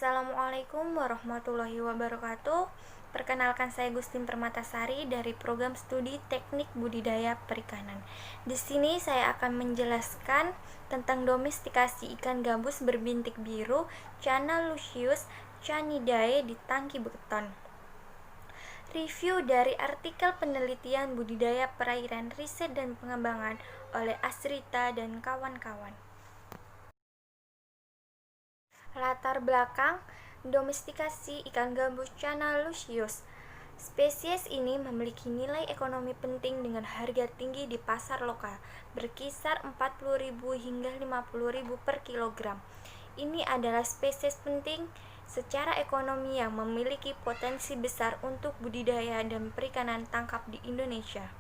Assalamualaikum warahmatullahi wabarakatuh. Perkenalkan, saya Gustin Permatasari dari program studi Teknik Budidaya Perikanan. Di sini saya akan menjelaskan tentang domestikasi ikan gabus berbintik biru Channa lucius canidae di tangki beton. Review dari artikel penelitian budidaya perairan, riset dan pengembangan oleh Asrita dan kawan-kawan. Latar belakang domestikasi ikan gabus Channa lucius. Spesies ini memiliki nilai ekonomi penting dengan harga tinggi di pasar lokal, berkisar 40.000 hingga 50.000 per kilogram. Ini adalah spesies penting secara ekonomi yang memiliki potensi besar untuk budidaya dan perikanan tangkap di Indonesia.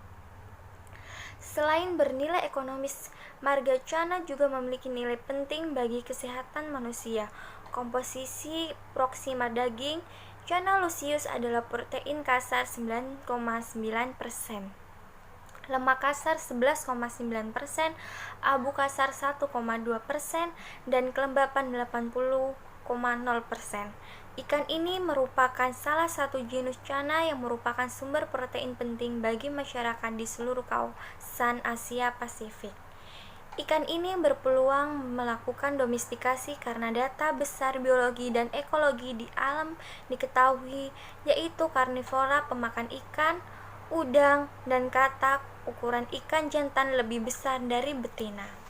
Selain bernilai ekonomis, marga Channa juga memiliki nilai penting bagi kesehatan manusia. Komposisi proksima daging Channa lucius adalah protein kasar 9,9%, lemak kasar 11,9%, abu kasar 1,2%, dan kelembapan 80,0%. Ikan ini merupakan salah satu genus Channa yang merupakan sumber protein penting bagi masyarakat di seluruh kawasan Asia Pasifik. Ikan ini berpeluang melakukan domestikasi karena data besar biologi dan ekologi di alam diketahui, yaitu karnivora pemakan ikan, udang, dan katak. Ukuran ikan jantan lebih besar dari betina.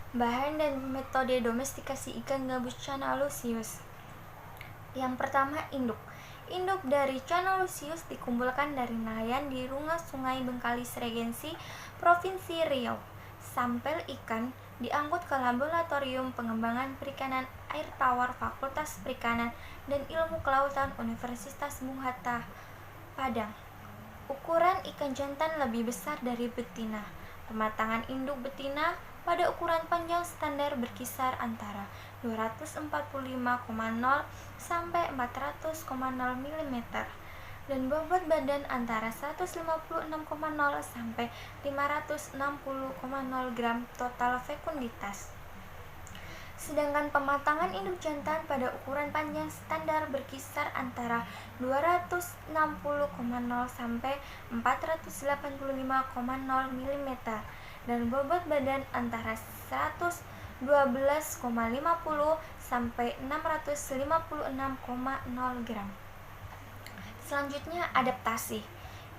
Bahan dan metode domestikasi ikan gabus Channa lucius. Yang pertama, induk. Induk dari Channa lucius dikumpulkan dari nelayan di Rungas Sungai Bengkalis Regensi, Provinsi Riau. Sampel ikan diangkut ke Laboratorium Pengembangan Perikanan Air Tawar Fakultas Perikanan dan Ilmu Kelautan Universitas Bung Hatta, Padang. Ukuran ikan jantan lebih besar dari betina. Pematangan induk betina pada ukuran panjang standar berkisar antara 245,0 sampai 400,0 mm dan bobot badan antara 156,0 sampai 560,0 gram total fekunditas. Sedangkan pematangan induk jantan pada ukuran panjang standar berkisar antara 260,0 sampai 485,0 mm dan bobot badan antara 112,50 sampai 656,0 gram. Selanjutnya, adaptasi.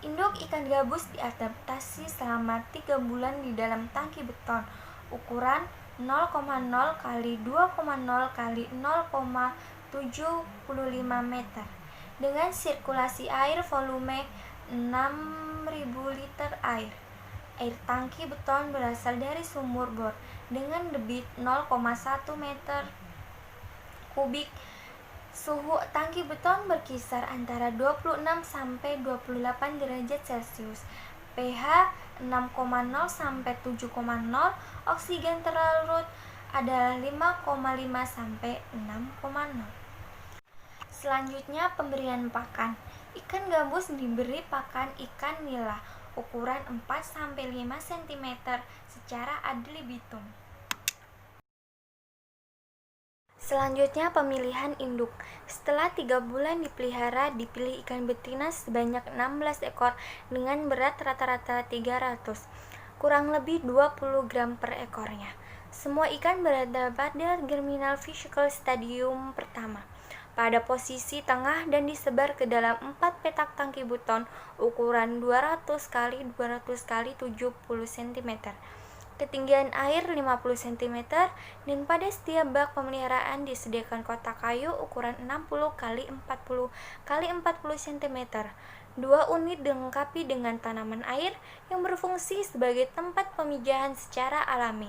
Induk ikan gabus diadaptasi selama 3 bulan di dalam tangki beton ukuran 0,0 kali 2,0 kali 0,75 meter dengan sirkulasi air volume 6.000 liter air. Air tangki beton berasal dari sumur bor dengan debit 0,1 meter kubik. Suhu tangki beton berkisar antara 26 sampai 28 derajat Celcius. pH 6,0 sampai 7,0. Oksigen terlarut adalah 5,5 sampai 6,0. Selanjutnya, pemberian pakan. Ikan gabus diberi pakan ikan nila ukuran 4-5 cm secara ad libitum. Selanjutnya, pemilihan induk. Setelah 3 bulan dipelihara, dipilih ikan betina sebanyak 16 ekor dengan berat rata-rata 300, kurang lebih 20 gram per ekornya. Semua ikan berada pada germinal physical stadium pertama, pada posisi tengah dan disebar ke dalam 4 petak tangki beton ukuran 200 x 200 x 70 cm. Ketinggian air 50 cm dan pada setiap bak pemeliharaan disediakan kotak kayu ukuran 60 x 40 x 40 cm. 2 unit dilengkapi dengan tanaman air yang berfungsi sebagai tempat pemijahan secara alami.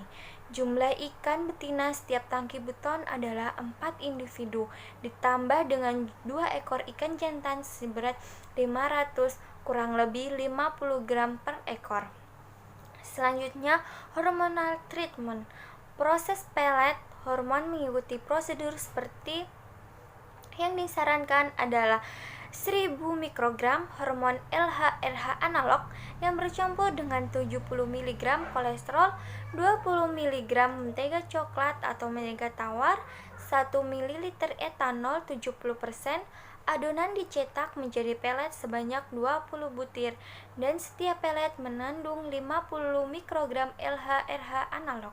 Jumlah ikan betina setiap tangki beton adalah 4 individu, ditambah dengan 2 ekor ikan jantan seberat 500, kurang lebih 50 gram per ekor. Selanjutnya, hormonal treatment. Proses pelet hormon mengikuti prosedur seperti yang disarankan adalah 1000 mikrogram hormon LH-RH analog yang bercampur dengan 70 mg kolesterol, 20 mg mentega coklat atau mentega tawar, 1 ml etanol 70%. Adonan dicetak menjadi pelet sebanyak 20 butir dan setiap pelet mengandung 50 mikrogram LH-RH analog.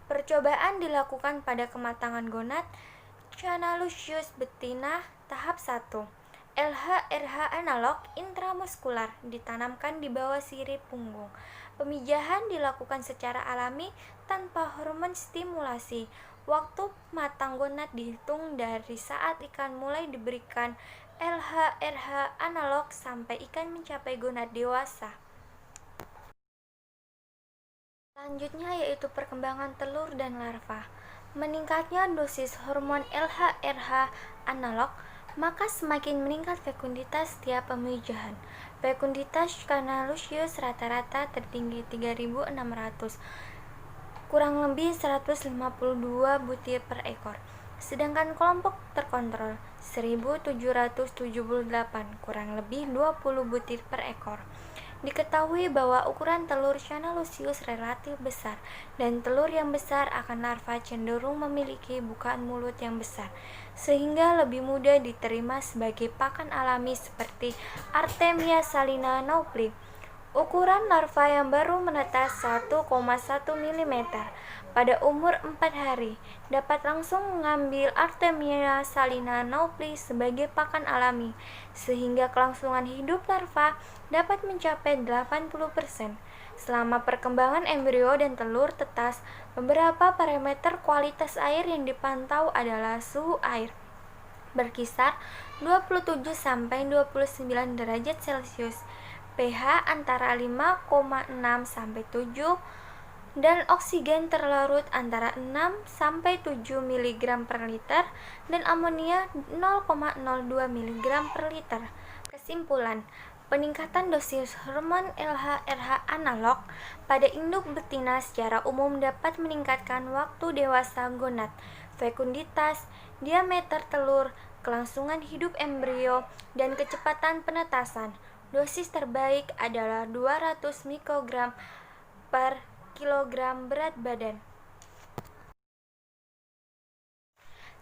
Percobaan dilakukan pada kematangan gonad Chana-lucius betina tahap 1. LH-RH analog intramuskular ditanamkan di bawah sirip punggung. Pemijahan dilakukan secara alami tanpa hormon stimulasi. Waktu matang gonad dihitung dari saat ikan mulai diberikan LH-RH analog sampai ikan mencapai gonad dewasa. Selanjutnya yaitu perkembangan telur dan larva. Meningkatnya dosis hormon LH-RH analog, maka semakin meningkat fekunditas setiap pemijahan. Fekunditas Chana-lucius rata-rata tertinggi 3.600, kurang lebih 152 butir per ekor. Sedangkan kelompok terkontrol 1778, kurang lebih 20 butir per ekor. Diketahui bahwa ukuran telur Chana-lucius relatif besar, dan telur yang besar akan larva cenderung memiliki bukaan mulut yang besar, sehingga lebih mudah diterima sebagai pakan alami seperti Artemia salina naupli. Ukuran larva yang baru menetas 1,1 mm pada umur 4 hari dapat langsung mengambil Artemia salina naupli sebagai pakan alami, sehingga kelangsungan hidup larva dapat mencapai 80%. Selama perkembangan embrio dan telur tetas, beberapa parameter kualitas air yang dipantau adalah suhu air berkisar 27 sampai 29 derajat Celcius, pH antara 5,6 sampai 7, dan oksigen terlarut antara 6 sampai 7 mg per liter dan amonia 0,02 mg per liter. Kesimpulan, peningkatan dosis hormon LH-RH analog pada induk betina secara umum dapat meningkatkan waktu dewasa gonad, fekunditas, diameter telur, kelangsungan hidup embrio, dan kecepatan penetasan. Dosis terbaik adalah 200 mikrogram per kilogram berat badan.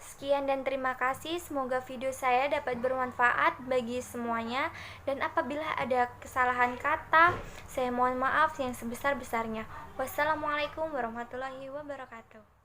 Sekian dan terima kasih, semoga video saya dapat bermanfaat bagi semuanya, dan apabila ada kesalahan kata, saya mohon maaf yang sebesar-besarnya. Wassalamualaikum warahmatullahi wabarakatuh.